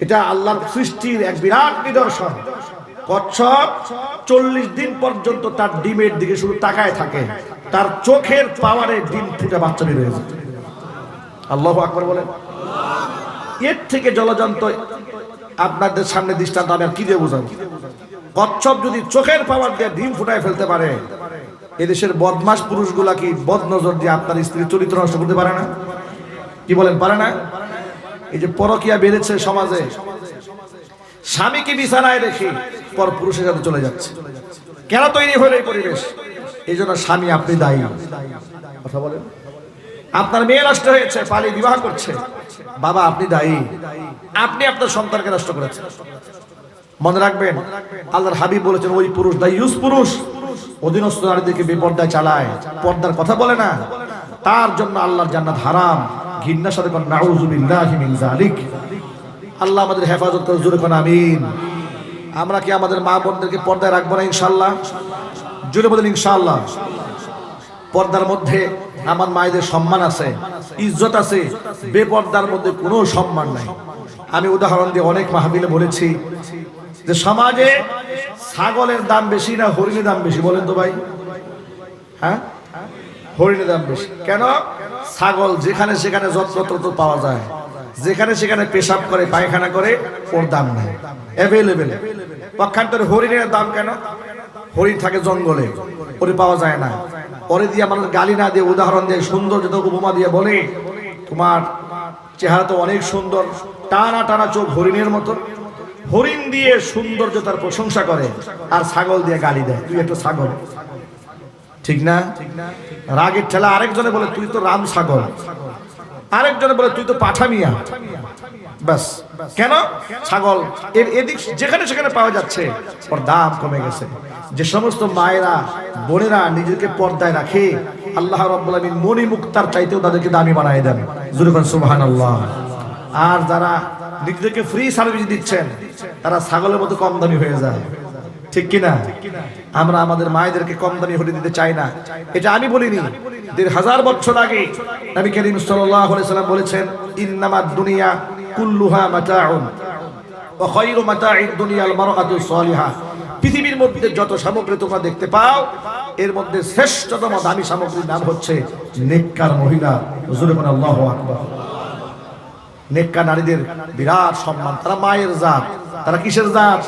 এটা আল্লাহর সৃষ্টির এক বিরাট নিদর্শন। কচ্ছপ 40 দিন পর্যন্ত তার ডিমের দিকে শুধু তাকায় থাকে, তার চোখের পাওয়ারে ডিম ফুটে বাচ্চা বের হয়ে যায়। আল্লাহু আকবার বলেন। এর থেকে জলজন্ত আপনাদের সামনে দৃষ্টান্ত আমি আর কি দিয়ে বোঝাবো? কচ্ছপ যদি চোখের পাওয়ার দিয়ে ডিম ফুটায় ফেলতে পারে, এদেশের বদমাশ পুরুষগুলা কি বদনজর দিয়ে আপনার স্ত্রীর চরিত্র নষ্ট করতে পারে না? কি বলেন, পারে না? এই যে পরকিয়া বেড়েছে সমাজে, স্বামীকে বিছানায় রেখে পর পুরুষের সাথে চলে যাচ্ছে, কেন তৈরি হলো এই পরিবেশ? এই জন্য স্বামী আপনি দায়ী। কথা বলেন। আপনার মেয়ে নষ্ট হয়েছে, পালিয়ে বিবাহ করছে, বাবা আপনি দায়ী, আপনি আপনার সন্তানকে নষ্ট করেছেন। মনে রাখবেন, আল্লাহর হাবিব বলেছেন, ওই পুরুষ দায়ুস পুরুষ অধীনস্থ নারীদেরকে বেপর্দায় চালায়, পর্দার কথা বলে না, তার জন্য আল্লাহর জান্নাত হারাম। ঘৃণার সাথে কোন নাউযুবিল্লাহি মিন যালিক। আল্লাহ আমাদের হেফাজত করে, জোরে কোন আমিন। আমরা কি আমাদের মা বোনদেরকে পর্দায় রাখবো না ইনশাআল্লাহ? জোরে বলেন ইনশাআল্লাহ। পর্দার মধ্যে আমার মায়েদের সম্মান আছে, ইজ্জত আছে, বেপর্দার মধ্যে কোনো সম্মান নাই। আমি উদাহরণ দিয়ে অনেক মাহফিলে বলেছি যে সমাজে ছাগলের দাম বেশি না হরিণের দাম বেশি? বলেন তো ভাই। হ্যাঁ, হরিণের দাম বেশি। কেন? ছাগল যেখানে সেখানে যত্রতত্র পাওয়া যায়, যেখানে সেখানে পেশাব করে পায়খানা করে, ওর দাম নাই, অ্যাভেলেবেল। পক্ষান্তরে হরিণের দাম কেন? হরিণ থাকে জঙ্গলে, ওরে পাওয়া যায় না। ওরে দিয়ে মানুষ গালি না দিয়ে, উদাহরণ দিয়ে, সুন্দর যত উপমা দিয়ে বলে, তোমার চেহারা তো অনেক সুন্দর, টানা টানা চোখ হরিণের মতো। হরিণ দিয়ে সৌন্দর্যতার প্রশংসা করে, আর ছাগল দিয়ে গালি দেয়, তুই একটা ছাগল। ঠিক না? রাগের ঠেলা আরেকজনে বলে, তুই তো রাম ছাগল। আরেকজনে বলে, তুই তো পাঠা মিয়া। বাস। কেন? ছাগল এদিক যেখানে সেখানে পাওয়া যাচ্ছে, ওর দাম কমে গেছে। যে সমস্ত মায়েরা বোনেরা নিজেকে পর্দায় রাখে, আল্লাহ রাব্বুল আলামিন মনি মুক্তার চাইতেও তাদেরকে দামি বানায় দেন। জোরে বলেন সুবহানাল্লাহ। আর যারা নিজেকে ফ্রি সার্ভিস দিচ্ছেন, তারা ছাগলের মতো কম দামি হয়ে যায়। ঠিক কিনা? আমরা আমাদের মায়েদেরকে কম দামি হতে দিতে চাই না। এটা আমি বলিনি, ১৫০০ বছর আগে নবী করিম সাল্লাল্লাহু আলাইহি সাল্লাম বলেছেন, ইন্নামাদ দুনিয়া কুল্লুহা মাতাউন ওয়া খায়রু মাতাঈদ দুনিয়াল মারআতু সালিহা। পৃথিবীর মধ্যে যত সামগ্রী তোমরা দেখতে পাও, এর মধ্যে শ্রেষ্ঠতম দামি সামগ্রীর নাম হচ্ছে নেককার মহিলা। হুজুরে বলেন আল্লাহু আকবার। নেককার নারীদের বিরাট সম্মান, তারা মায়ের জাত। তারা কিসের জাত?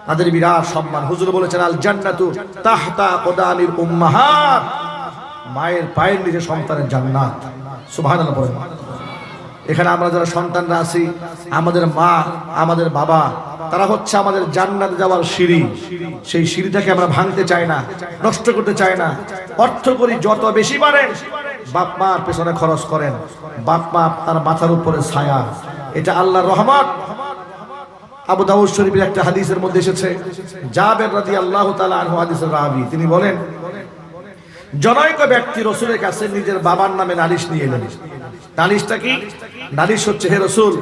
তাদের বিরাট সম্মান। হুজুর বলেছেন, আল জান্নাতু তাহতা কদামিল উম্মাহাত। মায়ের পায়ের নিচে সন্তানের জান্নাত। সুবহানাল্লাহ বলেন। এখানে আমরা যারা সন্তানরা আছি, আমাদের মা, আমাদের বাবা, তারা হচ্ছে আমাদের জান্নাতে যাওয়ার সিঁড়ি। সেই সিঁড়িটাকে আমরা ভাঙতে চাই না, নষ্ট করতে চাই না। অর্থ করি যত বেশি পারেন, বাপ মার পেছনে খরচ করেন। বাপ মা তার মাথার উপরে ছায়া, এটা আল্লাহর রহমত। আবু দাউদ শরীফের একটা হাদিসের মধ্যে এসেছে, জাবের রাদিয়াল্লাহু তাআলা আনহু হাদিসের রাবী, তিনি বলেন, জনৈক ব্যক্তি রাসূলের কাছে নিজের বাবার নামে নালিশ নিয়ে এলেন। নালিশটা কি? নালিশ হচ্ছে, হে রাসূল,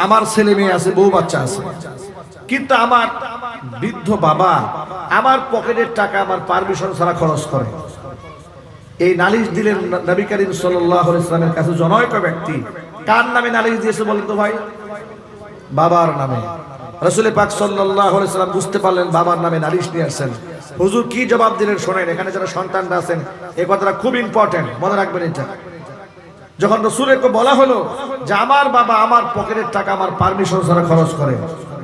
আমার ছেলে মেয়ে আছে, বউ বাচ্চা আছে, কিন্তু আমার বৃদ্ধ বাবা আমার পকেটের টাকা আমার পারমিশন ছাড়া খরচ করে। এই নালিশ দিলেন নবী করিম সাল্লাল্লাহু আলাইহি ওয়াসাল্লামের কাছে জনৈক ব্যক্তি। কার নামে নালিশ দিয়েছে বলেন তো ভাই? বাবার নামে। রাসূল পাক সাল্লাল্লাহু আলাইহি ওয়াসাল্লাম বুঝতে পারলেন বাবার নামে নালিশ নিয়ে আসছেন। হুজুর কি জবাব দিলেন শোনেন। এখানে যারা সন্তানরা আছেন, এই কথাটা খুব ইম্পর্টেন্ট, মনে রাখবেন এটা। যখন রাসূলকে বলা হলো যে আমার বাবা আমার পকেটের টাকা আমার পারমিশন ছাড়া খরচ করে,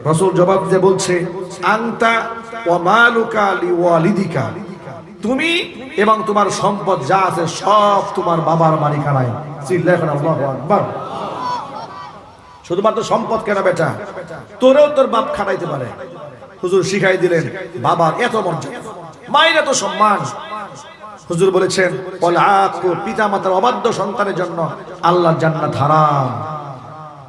রাসূল জবাব দিয়ে বলছে, আনতা ওয়া মালুকা লিওয়ালিদিকা। তুমি এবং তোমার সম্পদ যা আছে সব তোমার বাবার মালিকানায়। চিল্লায় আল্লাহু আকবার। শুধুমাত্র সম্পদ কেন বেটা, তোরেও তোর বাপ খাটাইতে পারে। হুজুর শিখাই দিলেন বাবার এত মর্যাদা, মায়ের এত সম্মান। হুজুর বলেছেন, পিতা মাতার অবাধ্য সন্তানের জন্য আল্লাহর জান্নাত হারাম।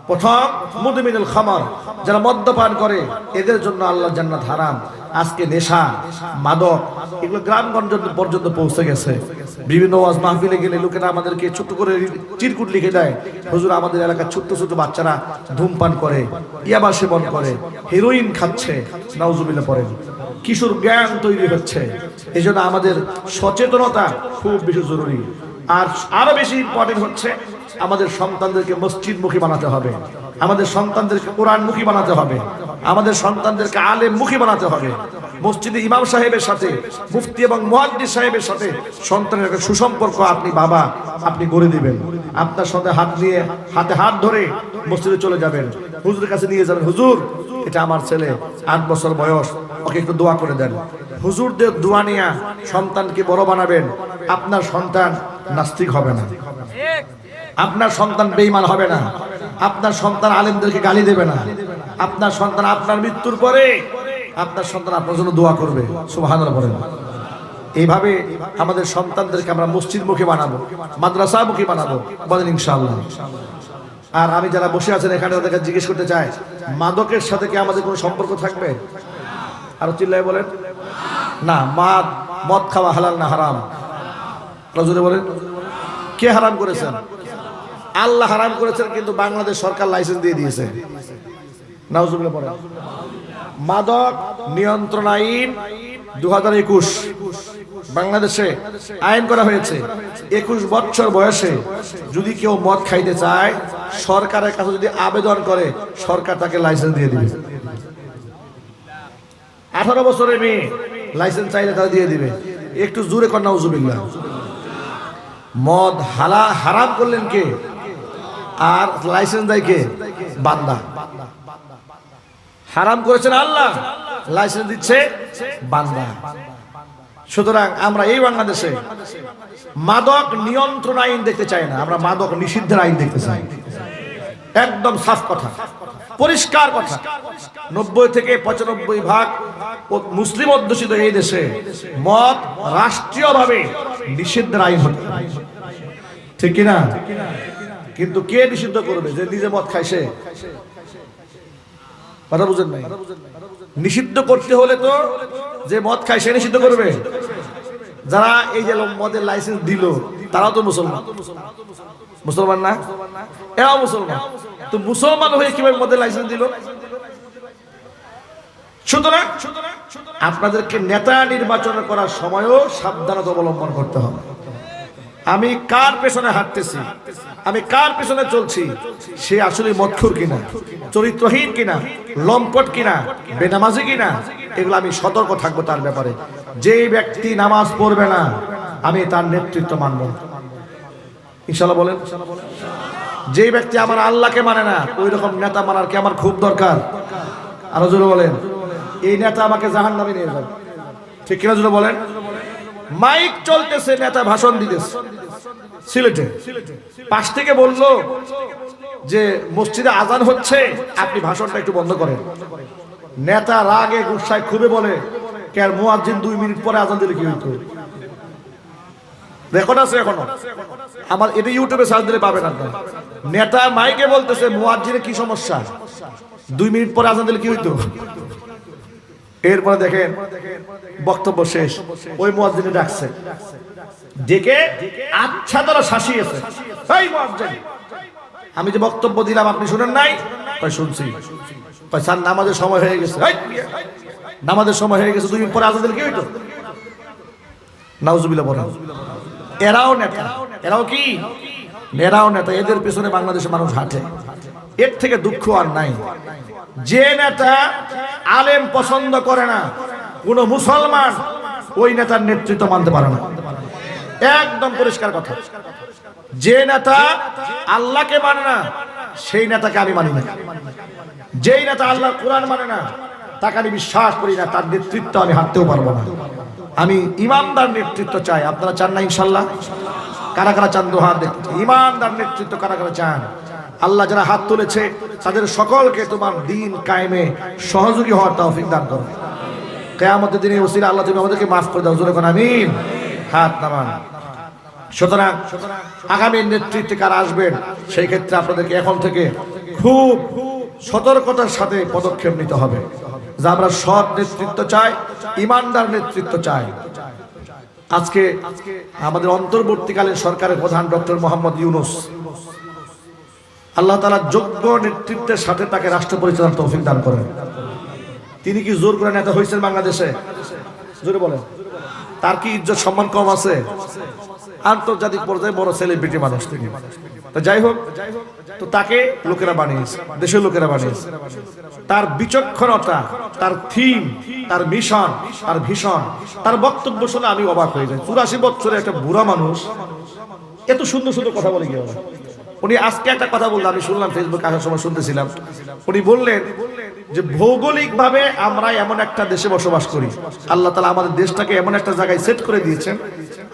প্রথম মুদমিনুল খামার, যারা মদ্যপান করে, এদের জন্য আল্লাহর জান্নাত হারাম। আজকে নেশা, মাদক, এগুলো গ্রামগঞ্জ পর্যন্ত পৌঁছে গেছে। বিভিন্ন ওয়াজ মাহফিলে গেলে লোকেরা আমাদেরকে ছোট করে চিরকুট লিখে দেয়, হুজুর আমাদের এলাকার ছোট্ট ছোট বাচ্চারা ধূমপান করে, ইয়াবা সেবন করে, হেরোইন খাচ্ছে, নাউজুবিল্লাহ পড়েন। কিশোর জ্ঞান তৈরি হচ্ছে। এই জন্য আমাদের সচেতনতা খুব বেশি জরুরি। আর আরো বেশি ইম্পর্টেন্ট হচ্ছে, আমাদের সন্তানদেরকে মসজিদমুখী বানাতে হবে, আমাদের সন্তানদেরকে কোরআনমুখী বানাতে হবে, আমাদের সন্তানদেরকে আলেমমুখী বানাতে হবে। মসজিদে ইমাম সাহেবের সাথে, মুফতি এবং মুহাদ্দিস সাহেবের সাথে সন্তানের একটা সুসম্পর্ক আপনি বাবা আপনি গড়ে দিবেন। আপনার সাথে হাত নিয়ে, হাতে হাত ধরে মসজিদে চলে যাবেন, হুজুরের কাছে নিয়ে যাবেন, হুজুর এটা আমার ছেলে 8 বছর বয়স, ওকে একটু দোয়া করে দেন। হুজুরদের দোয়া নিয়ে সন্তানকে বড় বানাবেন। আপনার সন্তান নাস্তিক হবে না, আপনার সন্তান বেঈমান হবে না, আপনার সন্তান আলেমদেরকে গালি দেবে না, আপনার সন্তান আপনার মৃত্যুর পরে আপনার সন্তান আপনার জন্য দোয়া করবে। সুবহানাল্লাহ বলেন। এইভাবে আমাদের সন্তানদেরকে আমরা মসজিদমুখী বানাবো, মাদ্রাসামুখী বানাবো, বলেন ইনশাআল্লাহ। আর আমি যারা বসে আছেন এখানে তাদেরকে জিজ্ঞেস করতে চাই, মাদকের সাথে কি আমাদের কোনো সম্পর্ক থাকবে? আরো চিল্লায় বলেন না। মদ খাওয়া হালাল না হারাম? রাজুরে বলেন। কে হারাম করেছেন? আল্লাহ হারাম করেছেন, কিন্তু বাংলাদেশ সরকার লাইসেন্স দিয়ে দিয়েছে। নাউজুবিল্লাহ বলেন। মাদক নিয়ন্ত্রণ আইন 2021 বাংলাদেশে আইন করা হয়েছে। 21 বছর বয়সে যদি কেউ মদ খাইতে চায়, সরকারের কাছে যদি আবেদন করে, সরকার তাকে লাইসেন্স দিয়ে দিবে। 18 বছরের মেয়ে লাইসেন্স চাইলে তারা দিয়ে দিবে। একটু জোরে কর নাউজুবিল্লাহ। মদ হারাম করলেন কে? আর লাইসেন্স দেয় কে? বান্দা। হারাম করেছেন আল্লাহ, লাইসেন্স দিচ্ছে বান্দা। সুতরাং আমরা এই বাংলাদেশে মাদক নিয়ন্ত্রণ আইন দেখতে চাই না, আমরা মাদক নিষিদ্ধের আইন দেখতে চাই। একদম সাফ কথা, পরিষ্কার কথা। 90 থেকে 95% মুসলিম অধ্যুষিত এই দেশে মদ রাষ্ট্রীয়ভাবে নিষিদ্ধের আইন হতে, ঠিক কিনা? কিন্তু কে নিষিদ্ধ করবে? যে নিজে মদ খায় সে। কথা বুঝেন নাই? নিষিদ্ধ করতে হলে তো যে মদ খায় সে নিষিদ্ধ করবে। যারা এই যে মদের লাইসেন্স দিল তারাও তো মুসলমান, মুসলমান না? এরাও মুসলমান। তো মুসলমান হয়ে কিভাবে মদের লাইসেন্স দিল? সুতরাং আপনাদেরকে নেতা নির্বাচন করার সময়ও সাবধানতা অবলম্বন করতে হবে। আমি কার পেছনে হাঁটতেছি, আমি কার পেছনে চলছি, সে আসলে মদখোর কিনা, চরিত্রহীন কিনা, লম্পট কিনা, বেনামাজি কিনা, এগুলো আমি সতর্ক থাকবো তার ব্যাপারে। যেই ব্যক্তি নামাজ পড়বে না, আমি তার নেতৃত্ব মানব না, ইনশাআল্লাহ বলেন। যেই ব্যক্তি আমার আল্লাহকে মানে না, ওই রকম নেতা মানার কি আমার খুব দরকার? আরো জোরে বলেন। এই নেতা আমাকে জাহান্নামে নিয়ে যাবে, ঠিক কিনা জোরে বলেন। মাইক চলতেছে, নেতা ভাষণ দিতেছে সিলেটে, পাশ থেকে বললো যে মসজিদে আজান হচ্ছে, আপনি ভাষণটা একটু বন্ধ করেন। নেতা রাগে গুসায় খুবই বলে, কে আর মুয়াজ্জিন 2 মিনিট পরে আজান দিলে কি হইতো? রেকর্ড আছে এখনো, আমার এটা ইউটিউবে সার্চ দিলে পাবেন আপনারা। নেতা মাইকে বলতেছে মুয়াজ্জিনের কি সমস্যা, 2 মিনিট পরে আজান দিলে কি হইতো? এরপরে দেখেন বক্তব্য শেষ, ওই মুয়াজ্জিনে ডাকছে, ডেকে আচ্ছা তারা শাসিয়েছে, এই মুয়াজ্জিন আমি যে বক্তব্য দিলাম আপনি শুনেন নাই? কই শুনছি। কই স্যার নামাজের সময় হয়ে গেছে। নামাজের সময় হয়ে গেছে, 2 মিনিট পরে আজান দিলে কি হইতো? নাউজুবিল্লাহ বলেন। এরাও নেতা, এরাও কি? এরাও নেতা। এদের পিছনে বাংলাদেশের মানুষ হাঁটে। এর থেকে দুঃখ আর নাই। যে নেতা আলেম পছন্দ করে না, কোন মুসলমান ওই নেতার নেতৃত্ব মানতে পারে না। একদম পরিষ্কার কথা। যে নেতা আল্লাহকে মানে না, সেই নেতাকে আমি মানি না। যেই নেতা আল্লাহর কোরআন মানে না, তাকে আমি বিশ্বাস করি না, তার নেতৃত্ব আমি হাঁটতেও পারবো না। আমি ইমানদার নেতৃত্ব চাই। আপনারা চান না ইনশাল্লাহ? কারা কারা চান? হাত দেখতে। ইমানদার নেতৃত্ব কারা কারা চান? আল্লাহ যারা হাত তুলেছে তাদের সকলকে তোমার দিন কায়েমে সহযোগী হওয়ার তৌফিক দান করো। কিয়ামতের দিনে ওসিলা আল্লাহ তুমি আমাদেরকে মাফ করে দাও। জোরে কোন আমিন। হাত নামান। সুতরাং আগামী নেতৃত্বে কারা আসবেন, সেই ক্ষেত্রে আপনাদেরকে এখন থেকে খুব সতর্কতার সাথে পদক্ষেপ নিতে হবে। যে আমরা সৎ নেতৃত্ব চাই, ইমানদার নেতৃত্ব চাই। আজকে আমাদের অন্তর্বর্তীকালীন সরকারের প্রধান ডক্টর মোহাম্মদ ইউনূস, আল্লাহ তাআলা যোগ্য নেতৃত্বের সাথে তাকে রাষ্ট্র পরিচালনার তৌফিক দান করেন। তিনি কি জোর করে নেতা হয়েছেন বাংলাদেশে? জোরে বলেন। তার কি ইজ্জত সম্মান কম আছে? আন্তর্জাতিক পর্যায়ে বড় সেলিব্রিটি মানুষ তিনি। তো যাই হোক, তো তাকে লোকেরা বানিয়েছে, দেশের লোকেরা বানিয়েছে। তার বিচক্ষণতা, তার থিম, তার মিশন, তার ভীষণ, তার বক্তব্য শুনে আমি অবাক হয়ে যাই। 84 বছরের একটা বুড়া মানুষ এত সুন্দর সুন্দর কথা বলে গিয়ে। উনি আজকে একটা কথা বললেন, আমি শুনলাম ফেসবুক আসার সময় শুনতেছিলাম। উনি বললেন যে ভৌগোলিকভাবে আমরা এমন একটা দেশে বসবাস করি, আল্লাহ তাআলা আমাদের দেশটাকে এমন একটা জায়গায় সেট করে দিয়েছেন।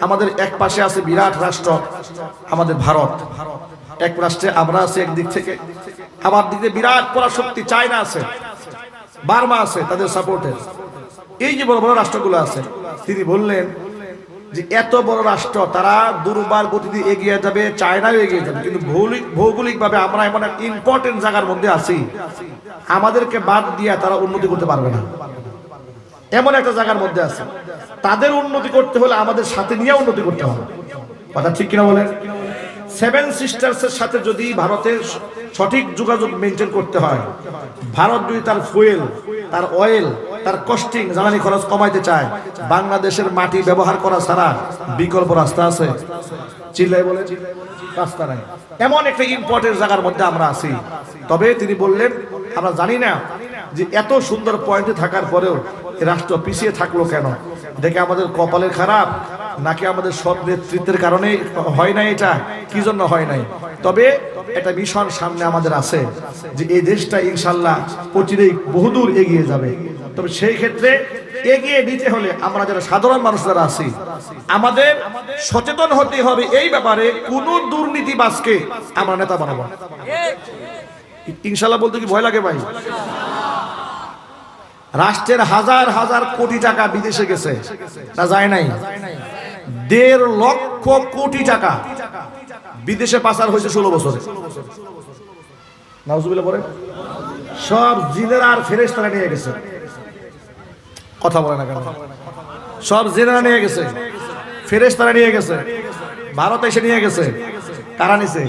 আমাদের এক পাশে আছে বিরাট রাষ্ট্র আমাদের ভারত, এক রাষ্ট্রে আমরা আছি একদিক থেকে, আমার দিকে বিরাট পরাশক্তি চায়না আছে, বার্মা আছে তাদের সাপোর্টে। এই যে বড় বড় রাষ্ট্রগুলো আছে, তিনি বললেন যে এত বড় রাষ্ট্র তারা দুর্বার গতিতে এগিয়ে যাবে, চায়নাও এগিয়ে যাবে, কিন্তু ভৌগোলিকভাবে আমরা এমন এক ইম্পর্টেন্ট জায়গার মধ্যে আছি, আমাদেরকে বাদ দিয়ে তারা উন্নতি করতে পারবে না। এমন একটা জায়গার মধ্যে আছে, তাদের উন্নতি করতে হলে আমাদের সাথে নিয়ে উন্নতি করতে হবে। কথা ঠিক কিনা বলেন? সেভেন সিস্টার্সের সাথে যদি ভারতের সঠিক যোগাযোগ মেনটেন করতে হয়, ভারত যদি তার ফুয়েল, তার অয়েল, তার কস্টিং জ্বালানি খরচ কমাইতে চায়, বাংলাদেশের মাটি ব্যবহার করা ছাড়া বিকল্প রাস্তা আছে? চিল্লাই বলে রাস্তা নাই। এমন একটা ইম্পর্টেন্ট জায়গার মধ্যে আমরা আছি। তবে তিনি বললেন আমরা জানি না যে এত সুন্দর পয়েন্টে থাকার পরেও এই রাষ্ট্র পিছিয়ে থাকলো কেন, দেখে আমাদের কপালের খারাপ নাকি আমাদের সৎ নেতৃত্বের কারণে হয় নাই, এটা কি জন্য হয় নাই। তবে একটা মিশন সামনে আমাদের আছে যে এই দেশটা ইনশাল্লাহ অচিরেই বহুদূর এগিয়ে যাবে। তবে সেই ক্ষেত্রে এগিয়ে দিতে হলে আমরা যারা সাধারণ মানুষ যারা আছি, আমাদের সচেতন হতে হবে এই ব্যাপারে। কোন দুর্নীতিবাজকে আমরা নেতা বানাবো ইনশাল্লাহ। বলতে কি ভয় লাগে ভাই? রাষ্ট্রের হাজার হাজার কোটি টাকা বিদেশে গেছে, তা যায় নাই। 1.5 লক্ষ কোটি টাকা বিদেশে পাচার হয়েছে 16 বছরে। নাউজুবিল্লাহ পড়ে সব জিনেরা আর ফেরেশতারা নিয়ে গেছে। কথা বলে না কেন? সব জিনেরা নিয়ে গেছে, ফেরেশতারা নিয়ে গেছে, ভারত এসে নিয়ে গেছে। কারা নিছে?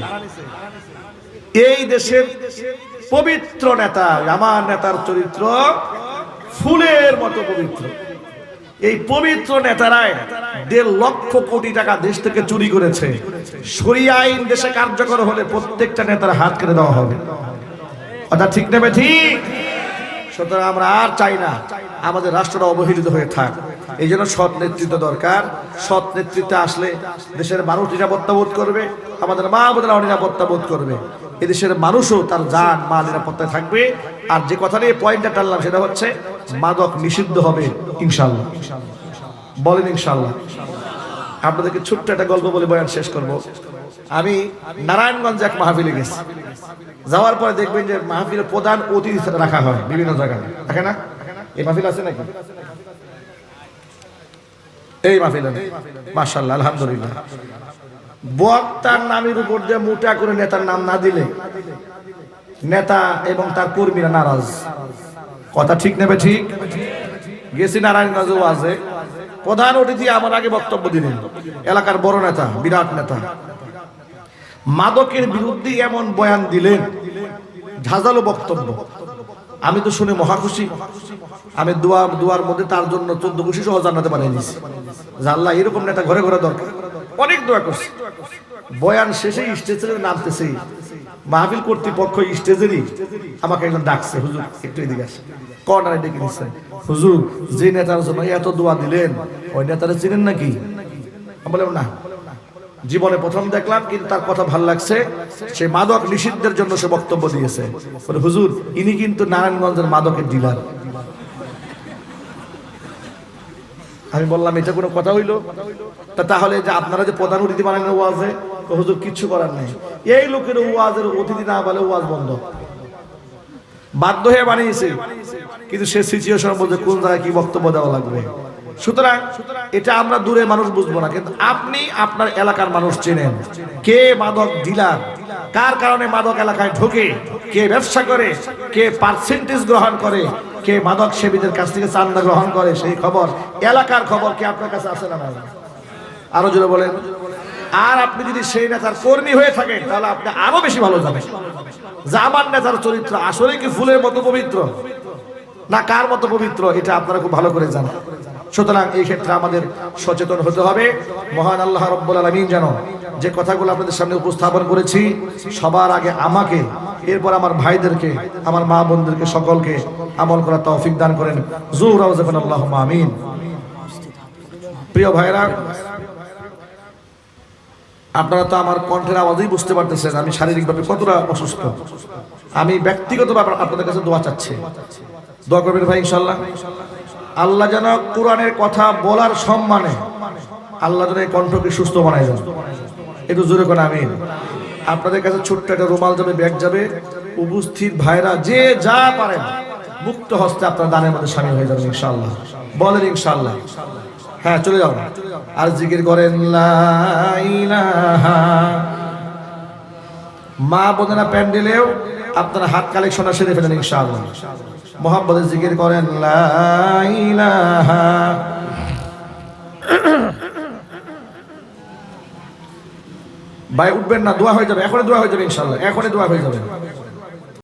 এই দেশের পবিত্র নেতা, আমার নেতার চরিত্র ফুলের মতো পবিত্র। এই পবিত্র নেতারাই 1.5 লক্ষ কোটি টাকা দেশ থেকে চুরি করেছে। শরিয়া আইন দেশে কার্যকর হলে প্রত্যেকটা নেতার হাত কেটে দেওয়া হবে। কথা ঠিক নেবে? ঠিক। সুতরাং আমরা আর চাই না আমাদের রাষ্ট্রটা অবহেলিত হয়ে থাক। এই জন্য সৎ নেতৃত্ব দরকার। সৎ নেতৃত্বে আসলে দেশের মানুষ নিরাপত্তা বোধ করবে, আমাদের মা বোনেরাও নিরাপত্তা বোধ করবে, এদেশের মানুষও তার জান মাল নিরাপত্তায় থাকবে। আর যে কথা নিয়ে পয়েন্টটা টানলাম সেটা হচ্ছে মাদক নিষিদ্ধ হবে ইনশাল্লাহ। বলেন ইনশাল্লাহ। আপনাদেরকে ছোট্ট একটা গল্প বলে বয়ান শেষ করব। আমি নারায়ণগঞ্জে এক মাহফিলে গেছি। যাওয়ার পরে দেখবেন যে মাহফিলের প্রধান অতিথি রাখা হয় বিভিন্ন জায়গায়, থাকে না? এই মাহফিল আছে নাকি? এই মাহফিল মাশাআল্লাহ আলহামদুলিল্লাহ। বক্তার নামের উপর যে মোটা করে নেতার নাম না দিলে নেতা এবং তার কর্মীরা নারাজ। কথা ঠিক নেবে? ঠিক। গেছি নারায়ণগঞ্জ ওয়াজে, প্রধান অতিথি আমার আগে বক্তব্য দিলেন, এলাকার বড় নেতা, বিরাট নেতা। মাদকের বিরুদ্ধে এমন বয়ান দিলেন, ঝাঁঝালো বক্তব্য। আমি তো শুনে মহা খুশি। আমি দুয়ার মধ্যে তার জন্য 14 খুশি সহ জান্নাতে বানিয়ে দিয়েছি। আল্লাহ এরকম নেতা ঘরে ঘরে দরকার। অনেক দোয়া করছি। বয়ান শেষে স্টেজে নামতেছি, মাহফিল কর্তৃপক্ষ স্টেজেরই আমাকে একজন ডাকছে, হুজুর একটু এদিকে আসে। কর্নারে ডেকে নিচ্ছে, হুজুর যে নেতার জন্য এত দোয়া দিলেন ওই নেতারা চিনেন নাকি? আমি বললাম না, জীবনে প্রথম দেখলাম, কিন্তু তার কথা ভালো লাগছে। সে মাদক নিষিদ্ধের জন্য সে বক্তব্য দিয়েছে। বলে হুজুর ইনি কিন্তু নারায়ণগঞ্জের মাদকের ডিলার। আমি বললাম এটা কোনো কথা হইলো? তাহলে যে আপনারা যে প্রধান অতিথি বানালেন ওয়াজে, হুজুর কিচ্ছু করার নেই। এই লোকের ওয়াজের অতিথি না বলে ওয়াজ বন্ধ, বাধ্য হয়ে বানিয়েছে। কিন্তু সে সিচুয়েশন বলতে কোন জায়গায় কি বক্তব্য দেওয়া লাগবে। সুতরাং এটা আমরা দূরে মানুষ বুঝবো না, কিন্তু আপনি আপনার এলাকার মানুষ চেনেন। কে মাদক ডিলার, কার কারণে মাদক এলাকায় ঢোকে, কে ব্যবসা করে, কে পার্সেন্টেজ গ্রহণ করে, কে মাদক সেবীদের কাছ থেকে চান্দা গ্রহণ করে, সেই খবর, এলাকার খবর কি আপনার কাছে আছে না? আরো জোরে বলেন। আর আপনি যদি সেই নেতার কর্মী হয়ে থাকেন তাহলে আপনি আরো বেশি ভালো যাবেন। জামান নেতার চরিত্র আসলে কি ফুলের মতো পবিত্র না কার মতো পবিত্র, এটা আপনারা খুব ভালো করে জানেন। সুতরাং এই ক্ষেত্রে আমাদের সচেতন হতে হবে। মহান আল্লাহ রাব্বুল আলামিন যেন যে কথাগুলো আপনাদের সামনে উপস্থাপন করেছি, সবার আগে আমাকে, এরপর আমার ভাইদেরকে, আমার মা বোনদেরকে সকলকে আমল করার তৌফিক দান করেন। জুহরা ওয়াজাফান আল্লাহুম্মা আমিন। প্রিয় ভাইরা, আপনারা তো আমার কণ্ঠের আওয়াজেই বুঝতে পারতেছেন আমি শারীরিকভাবে কতটা অসুস্থ। আমি ব্যক্তিগতভাবে আপনাদের কাছে দোয়া চাচ্ছি, দোয়া করবেন ভাই ইনশাআল্লাহ। আল্লাহ যেন কোরআনের কথা বলার সম্মানে আল্লাহ যেন এই কণ্ঠকে সুস্থ বানায় দেন, একটু জোরে করে আমিন। আপনাদের কাছে ছোট্ট একটা রুমাল যাবে, ব্যাগ যাবে, উপস্থিত ভাইরা যে যা পারেন মুক্ত হস্তে আপনার দানের মধ্যে শামিল হয়ে যাবেন ইনশাআল্লাহ। বলেন ইনশাআল্লাহ। হ্যাঁ, চলে যাও আর জিকির করেন লা ইলাহা। মা বোনেরা প্যান্ডেলেও আপনারা হাত কালেকশনটা সেরে ফেলেন ইনশাআল্লাহ। মোহাম্মদের জিকির করেন লা ইলাহা। ভাই উঠবেন না, দোয়া হয়ে যাবে, এখনই দোয়া হয়ে যাবে ইনশাআল্লাহ, এখনই দোয়া হয়ে যাবে।